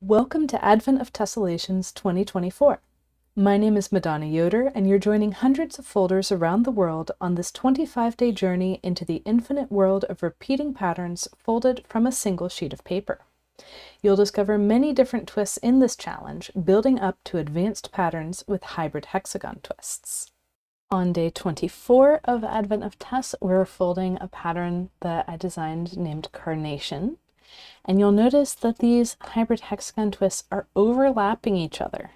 Welcome to Advent of Tessellations 2024. My name is Madonna Yoder, and you're joining hundreds of folders around the world on this 25-day journey into the infinite world of repeating patterns folded from a single sheet of paper. You'll discover many different twists in this challenge, building up to advanced patterns with hybrid hexagon twists. On day 24 of Advent of Tess, we're folding a pattern that I designed named Carnation. And you'll notice that these hybrid hexagon twists are overlapping each other.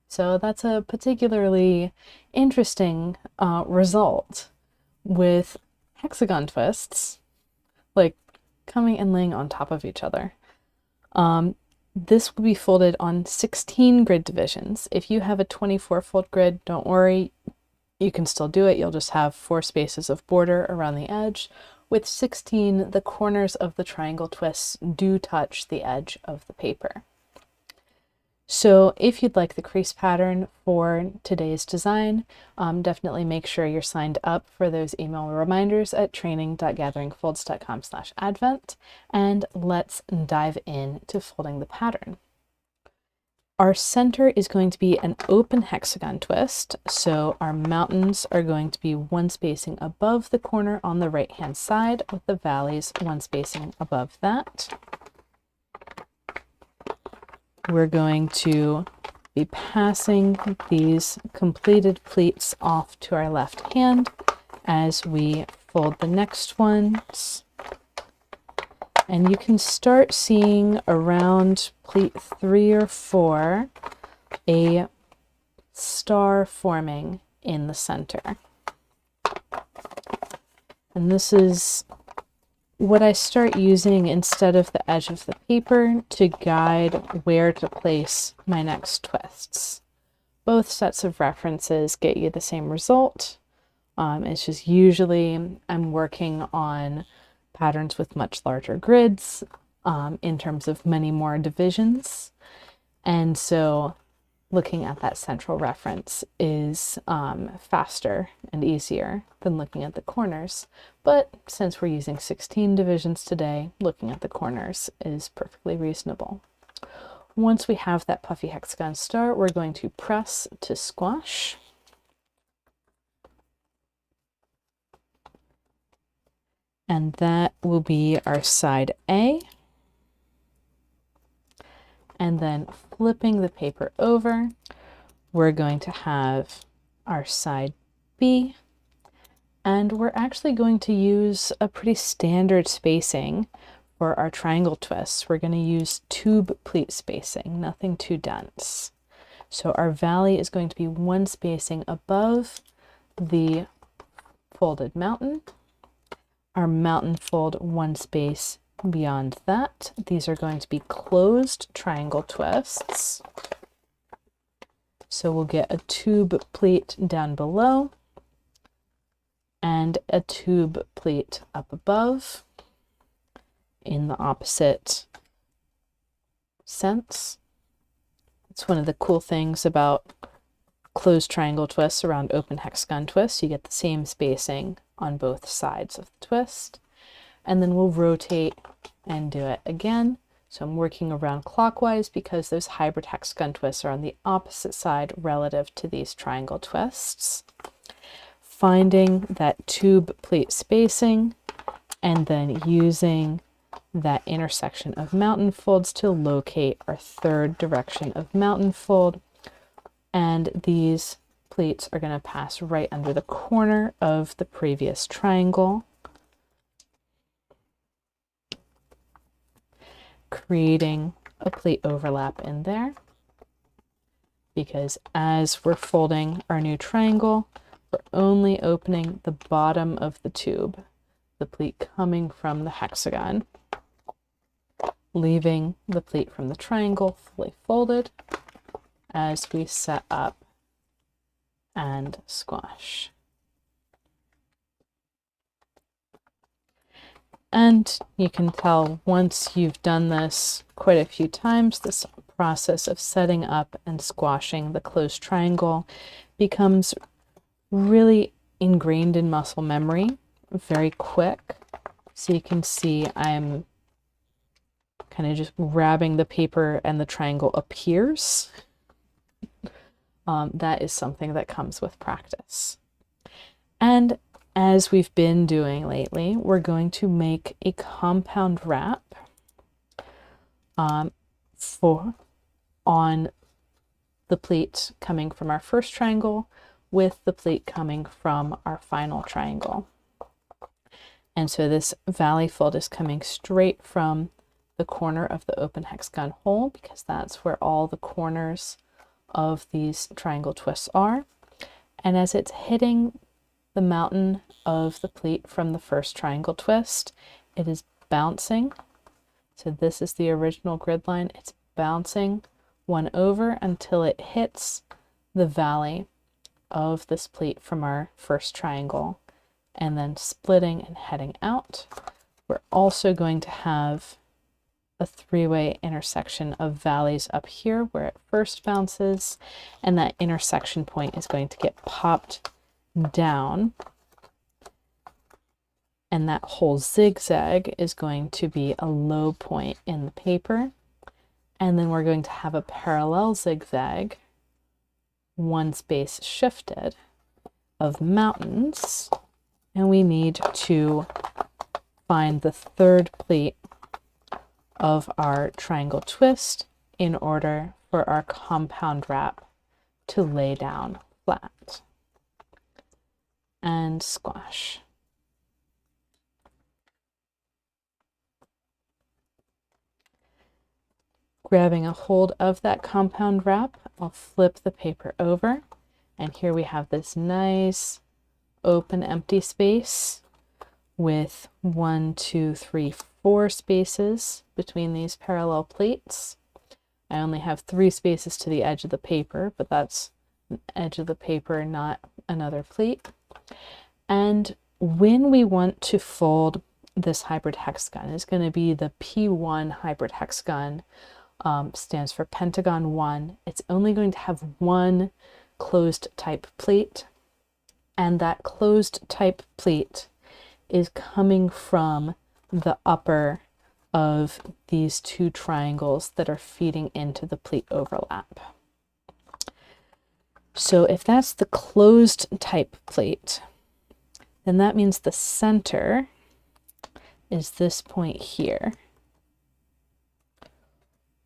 So that's a particularly interesting result with hexagon twists, like coming and laying on top of each other. This will be folded on 16 grid divisions. If you have a 24 fold grid, don't worry, you can still do it. You'll just have 4 spaces of border around the edge. With 16, the corners of the triangle twists do touch the edge of the paper. So if you'd like the crease pattern for today's design, definitely make sure you're signed up for those email reminders at training.gatheringfolds.com/advent, and let's dive into folding the pattern. Our center is going to be an open hexagon twist, so our mountains are going to be 1 spacing above the corner on the right hand side, with the valleys 1 spacing above that. We're going to be passing these completed pleats off to our left hand as we fold the next ones. And you can start seeing around pleat 3 or 4 a star forming in the center. And this is what I start using instead of the edge of the paper to guide where to place my next twists. Both sets of references get you the same result. It's just usually I'm working on patterns with much larger grids in terms of many more divisions. And so looking at that central reference is faster and easier than looking at the corners. But since we're using 16 divisions today, looking at the corners is perfectly reasonable. Once we have that puffy hexagon star, we're going to press to squash. And that will be our side A. And then flipping the paper over, we're going to have our side B. And we're actually going to use a pretty standard spacing for our triangle twists. We're going to use tube pleat spacing, nothing too dense. So our valley is going to be 1 spacing above the folded mountain. Our mountain fold 1 space beyond that. These are going to be closed triangle twists. So we'll get a tube pleat down below and a tube pleat up above in the opposite sense. It's one of the cool things about closed triangle twists around open hexagon twists. You get the same spacing on both sides of the twist. And then we'll rotate and do it again. So I'm working around clockwise because those hybrid hexagon twists are on the opposite side relative to these triangle twists. Finding that tube pleat spacing and then using that intersection of mountain folds to locate our 3rd direction of mountain fold. And these pleats are going to pass right under the corner of the previous triangle, creating a pleat overlap in there, because as we're folding our new triangle, we're only opening the bottom of the tube, the pleat coming from the hexagon, leaving the pleat from the triangle fully folded as we set up and squash. And you can tell once you've done this quite a few times, this process of setting up and squashing the closed triangle becomes really ingrained in muscle memory, very quick. So you can see I'm kind of just grabbing the paper and the triangle appears. That is something that comes with practice. And as we've been doing lately, we're going to make a compound wrap on the pleat coming from our first triangle with the pleat coming from our final triangle. And so this valley fold is coming straight from the corner of the open hexagon hole, because that's where all the corners of these triangle twists are. And as it's hitting the mountain of the pleat from the first triangle twist, it is bouncing. So this is the original grid line. It's bouncing one over until it hits the valley of this pleat from our first triangle, and then splitting and heading out. We're also going to have a three-way intersection of valleys up here where it first bounces, and that intersection point is going to get popped down, and that whole zigzag is going to be a low point in the paper. And then we're going to have a parallel zigzag, one space shifted, of mountains, and we need to find the third pleat of our triangle twist in order for our compound wrap to lay down flat. And squash. Grabbing a hold of that compound wrap, I'll flip the paper over, and here we have this nice open empty space with 1, 2, 3, 4 spaces between these parallel plates. I only have 3 spaces to the edge of the paper, but that's an edge of the paper, not another plate. And when we want to fold this hybrid hexagon, it's going to be the P1 hybrid hexagon, stands for pentagon 1. It's only going to have one closed type plate, and that closed type plate is coming from the upper of these 2 triangles that are feeding into the pleat overlap. So if that's the closed type plate, then that means the center is this point here.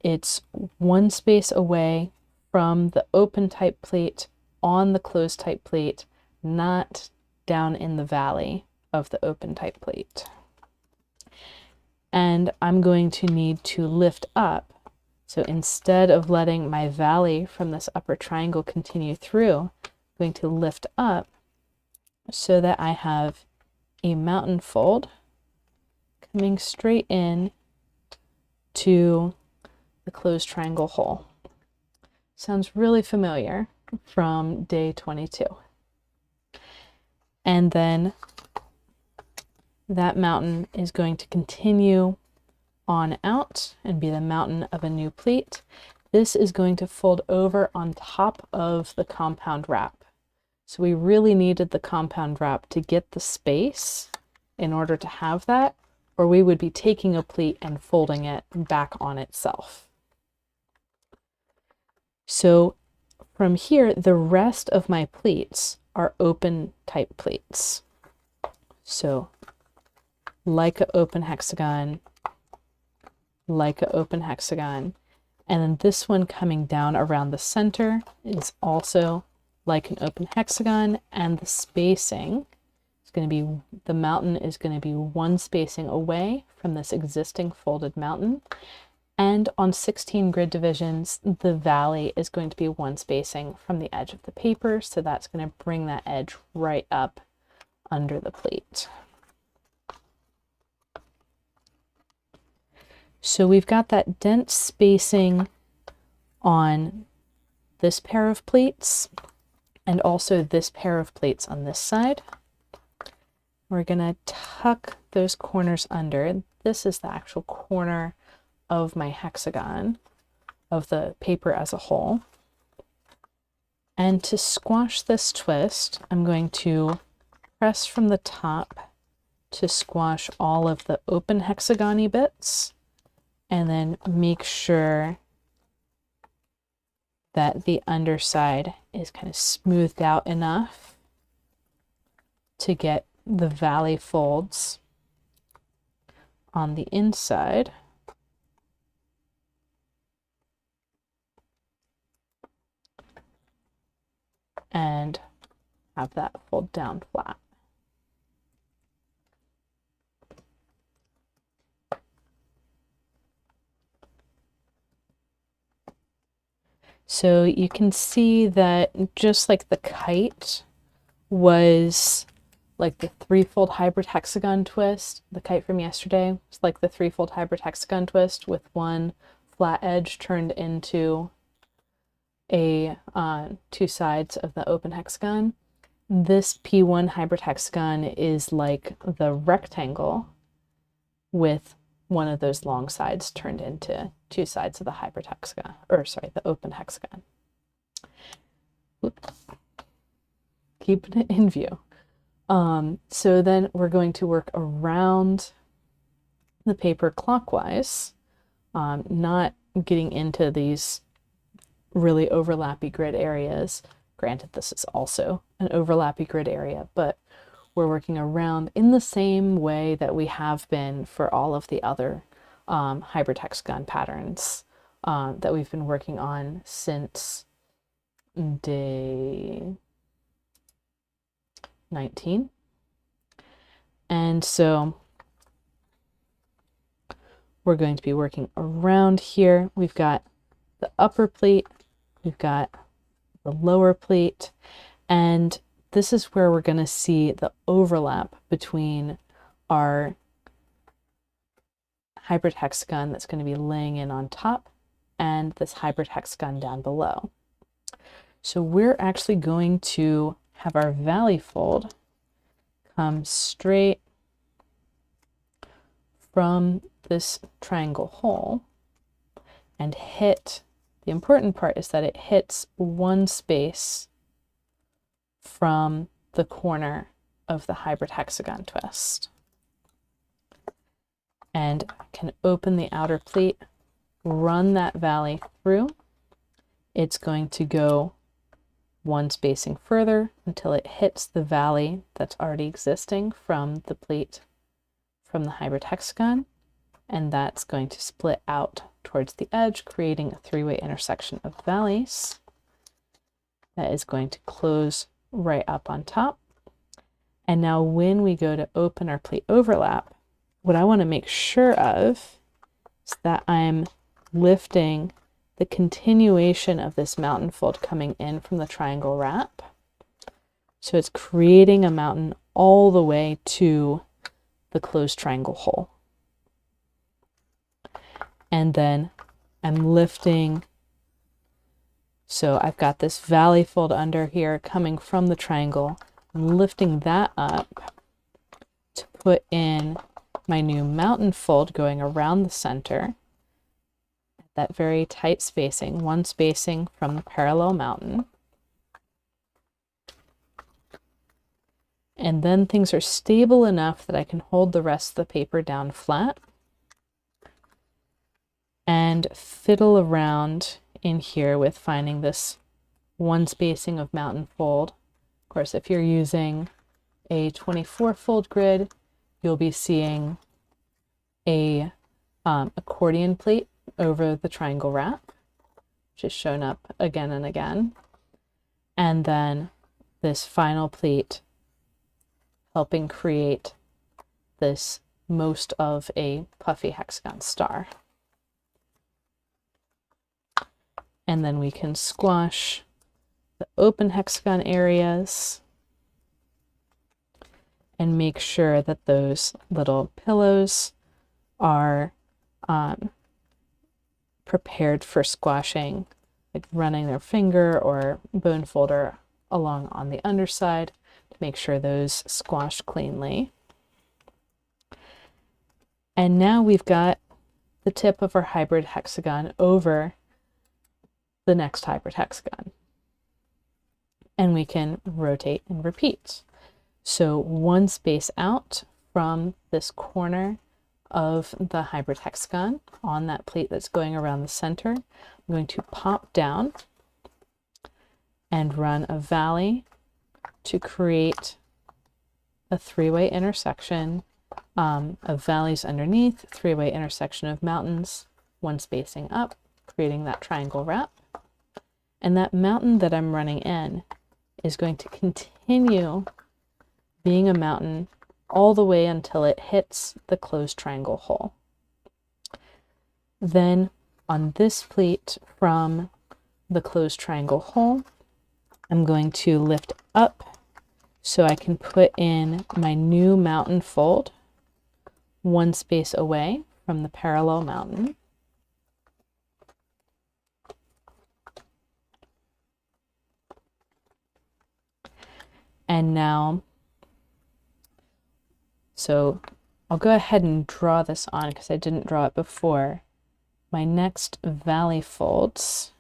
It's one space away from the open type plate on the closed type plate, not down in the valley of the open type plate. And I'm going to need to lift up. So instead of letting my valley from this upper triangle continue through, I'm going to lift up so that I have a mountain fold coming straight in to the closed triangle hole. Sounds really familiar from day 22. And then that mountain is going to continue on out and be the mountain of a new pleat. This is going to fold over on top of the compound wrap. So we really needed the compound wrap to get the space in order to have that, or we would be taking a pleat and folding it back on itself. So from here, the rest of my pleats are open type pleats. So like an open hexagon, like an open hexagon. And then this one coming down around the center is also like an open hexagon, and the spacing is going to be, the mountain is going to be one spacing away from this existing folded mountain. And on 16 grid divisions, the valley is going to be one spacing from the edge of the paper. So that's going to bring that edge right up under the plate. So we've got that dense spacing on this pair of plates and also this pair of plates on this side. We're going to tuck those corners under. This is the actual corner of my hexagon, of the paper as a whole. And to squash this twist, I'm going to press from the top to squash all of the open hexagon-y bits and then make sure that the underside is kind of smoothed out enough to get the valley folds on the inside. And have that fold down flat. So you can see that just like the kite was like the threefold hybrid hexagon twist, the kite from yesterday was like the threefold hybrid hexagon twist with one flat edge turned into a two sides of the open hexagon. This P1 hybrid hexagon is like the rectangle with one of those long sides turned into two sides of the hybrid hexagon, or sorry, the open hexagon. Oops. Keeping it in view. So then we're going to work around the paper clockwise, not getting into these really overlappy grid areas. Granted, this is also an overlappy grid area, but we're working around in the same way that we have been for all of the other hybrid hexagon patterns that we've been working on since day 19. And so we're going to be working around here. We've got the upper pleat, we've got the lower pleat, and this is where we're going to see the overlap between our hybrid hexagon that's going to be laying in on top and this hybrid hexagon down below. So we're actually going to have our valley fold come straight from this triangle hole and hit, the important part is that it hits one space from the corner of the hybrid hexagon twist. And I can open the outer pleat, run that valley through. It's going to go one spacing further until it hits the valley that's already existing from the pleat from the hybrid hexagon, and that's going to split out towards the edge, creating a three-way intersection of valleys that is going to close right up on top. And now when we go to open our pleat overlap, what I want to make sure of is that I'm lifting the continuation of this mountain fold coming in from the triangle wrap. So it's creating a mountain all the way to the closed triangle hole. And then I'm lifting, so I've got this valley fold under here coming from the triangle. I'm lifting that up to put in my new mountain fold going around the center. That very tight spacing, one spacing from the parallel mountain. And then things are stable enough that I can hold the rest of the paper down flat and fiddle around in here with finding this one spacing of mountain fold. Of course, if you're using a 24 fold grid, you'll be seeing a accordion pleat over the triangle wrap, which is shown up again and again. And then this final pleat helping create this most of a puffy hexagon star. And then we can squash the open hexagon areas and make sure that those little pillows are prepared for squashing, like running their finger or bone folder along on the underside to make sure those squash cleanly. And now we've got the tip of our hybrid hexagon over the next hybrid hexagon. And we can rotate and repeat. So one space out from this corner of the hybrid hexagon on that plate that's going around the center. I'm going to pop down and run a valley to create a three-way intersection of valleys underneath, three-way intersection of mountains, one spacing up, creating that triangle wrap. And that mountain that I'm running in is going to continue being a mountain all the way until it hits the closed triangle hole. Then on this pleat from the closed triangle hole, I'm going to lift up so I can put in my new mountain fold one space away from the parallel mountain. And now, so I'll go ahead and draw this on because I didn't draw it before. My next valley folds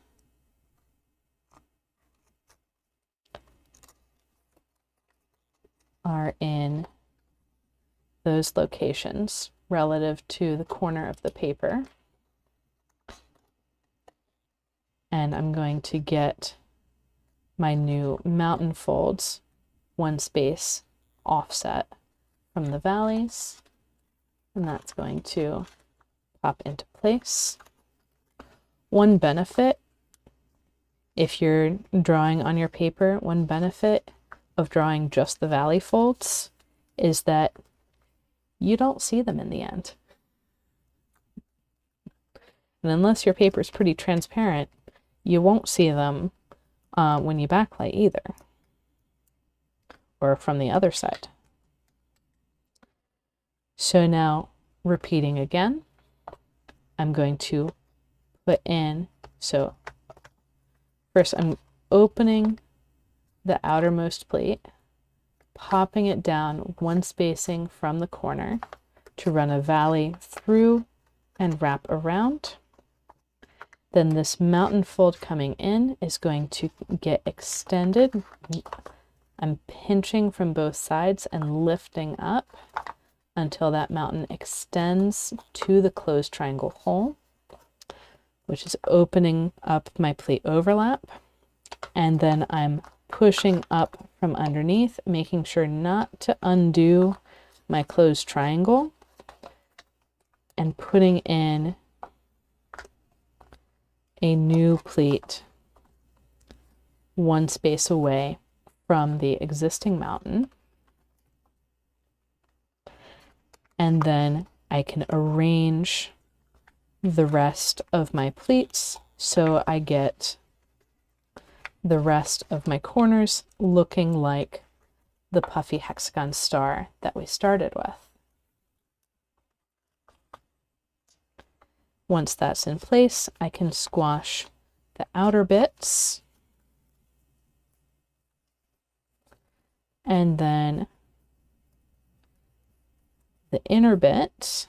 are in those locations relative to the corner of the paper. And I'm going to get my new mountain folds one space offset from the valleys, and that's going to pop into place. One benefit, if you're drawing on your paper, one benefit of drawing just the valley folds is that you don't see them in the end. And unless your paper is pretty transparent, you won't see them when you backlight either, or from the other side. So now, repeating again, I'm going to put in, so first I'm opening the outermost plate, popping it down one spacing from the corner to run a valley through and wrap around. Then this mountain fold coming in is going to get extended. I'm pinching from both sides and lifting up until that mountain extends to the closed triangle hole, which is opening up my plate overlap. And then I'm pushing up from underneath, making sure not to undo my closed triangle, and putting in a new pleat one space away from the existing mountain. And then I can arrange the rest of my pleats so I get the rest of my corners looking like the puffy hexagon star that we started with. Once that's in place, I can squash the outer bits, and then the inner bit.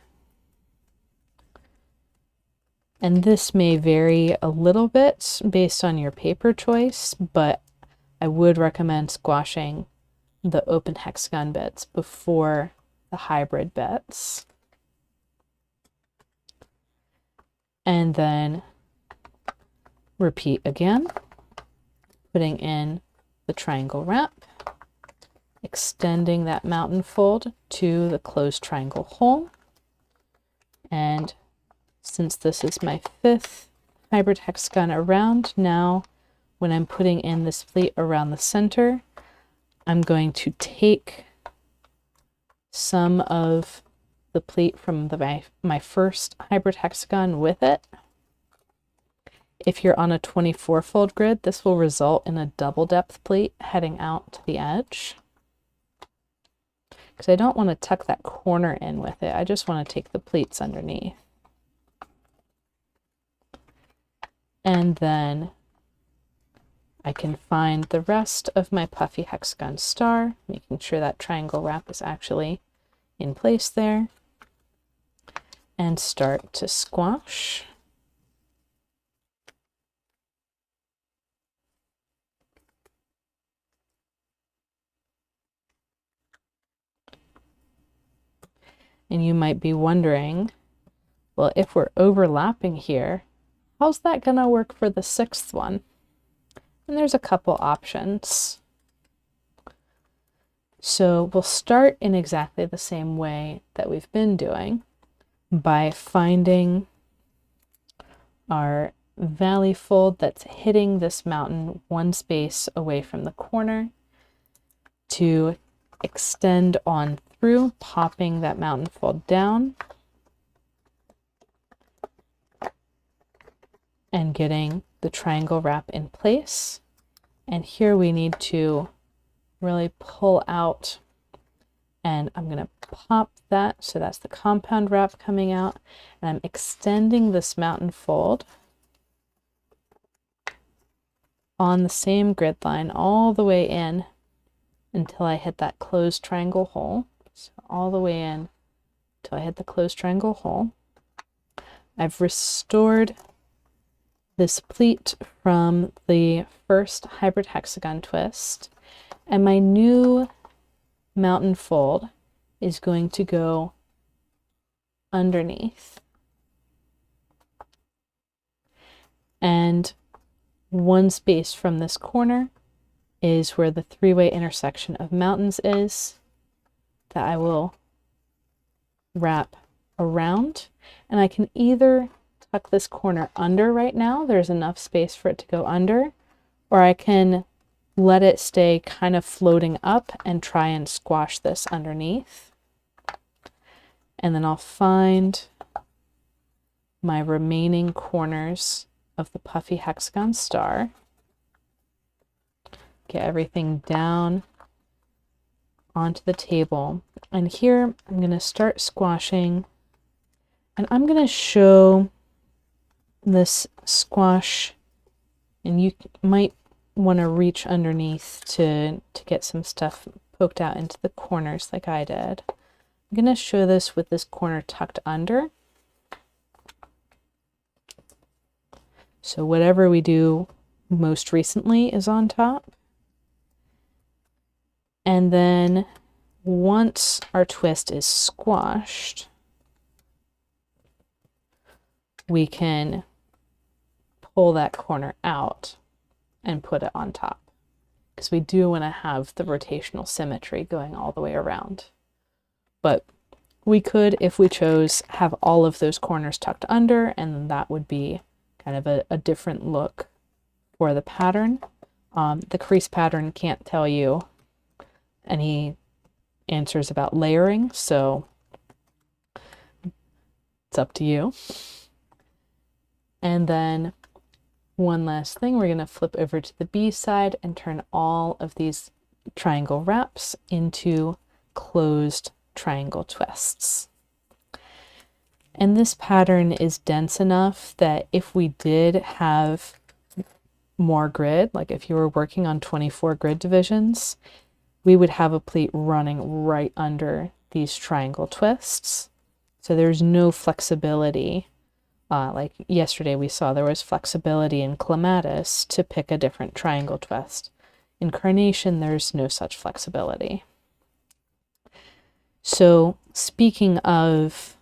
And this may vary a little bit based on your paper choice, but I would recommend squashing the open hexagon bits before the hybrid bits. And then repeat again, putting in the triangle wrap, extending that mountain fold to the closed triangle hole. And since this is my 5th hybrid hexagon around, now when I'm putting in this pleat around the center, I'm going to take some of the pleat from my first hybrid hexagon with it. If you're on a 24 fold grid, this will result in a double depth pleat heading out to the edge, because I don't want to tuck that corner in with it. I just want to take the pleats underneath. And then I can find the rest of my puffy hexagon star, making sure that triangle wrap is actually in place there, and start to squash. And you might be wondering, well, if we're overlapping here, how's that going to work for the sixth one? And there's a couple options. So we'll start in exactly the same way that we've been doing, by finding our valley fold that's hitting this mountain one space away from the corner to extend on through, popping that mountain fold down and getting the triangle wrap in place. And here we need to really pull out, and I'm going to pop that, so that's the compound wrap coming out, and I'm extending this mountain fold on the same grid line all the way in until I hit that closed triangle hole. So all the way in until I hit the closed triangle hole. I've restored this pleat from the first hybrid hexagon twist, and my new mountain fold is going to go underneath. And one space from this corner is where the three-way intersection of mountains is, that I will wrap around. And I can either tuck this corner under right now, there's enough space for it to go under, or I can let it stay kind of floating up and try and squash this underneath. And then I'll find my remaining corners of the puffy hexagon star, get everything down onto the table, and here I'm going to start squashing, and I'm going to show this squash, and you might want to reach underneath to get some stuff poked out into the corners like I did. I'm going to show this with this corner tucked under. So whatever we do most recently is on top. And then once our twist is squashed, we can pull that corner out and put it on top, because we do want to have the rotational symmetry going all the way around. But we could, if we chose, have all of those corners tucked under, and that would be kind of a different look for the pattern. The crease pattern can't tell you any answers about layering, so it's up to you. And then one last thing, we're going to flip over to the B side and turn all of these triangle wraps into closed triangle twists. And this pattern is dense enough that if we did have more grid, like if you were working on 24 grid divisions, we would have a pleat running right under these triangle twists. So there's no flexibility. Like yesterday we saw there was flexibility in clematis to pick a different triangle twist. In Carnation, there's no such flexibility. So speaking of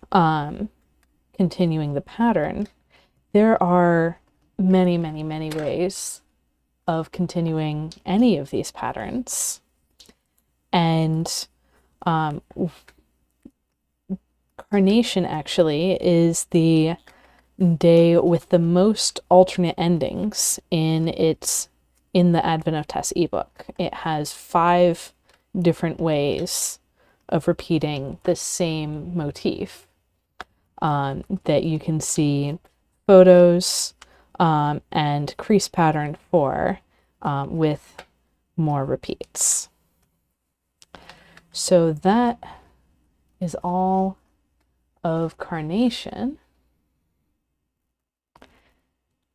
continuing the pattern, there are many, many, many ways of continuing any of these patterns. And Carnation actually is the day with the most alternate endings in the Advent of Tess ebook. It has 5 different ways of repeating the same motif that you can see photos and crease pattern for with more repeats. So that is all of Carnation.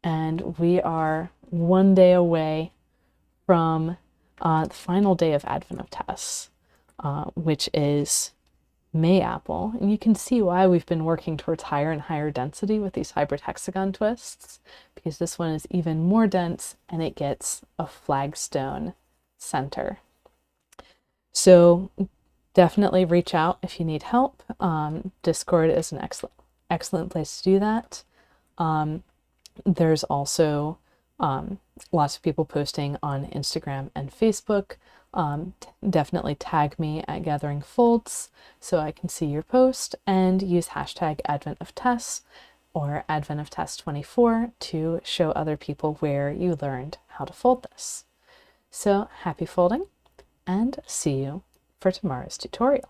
And we are one day away from the final day of Advent of Tess, which is May Apple. And you can see why we've been working towards higher and higher density with these hybrid hexagon twists, because this one is even more dense and it gets a flagstone center. So Definitely reach out if you need help. Discord is an excellent place to do that. There's also lots of people posting on Instagram and Facebook. Definitely tag me at Gathering Folds so I can see your post, and use hashtag Advent of Tess or Advent of Tess 24 to show other people where you learned how to fold this. So happy folding, and see you for tomorrow's tutorial.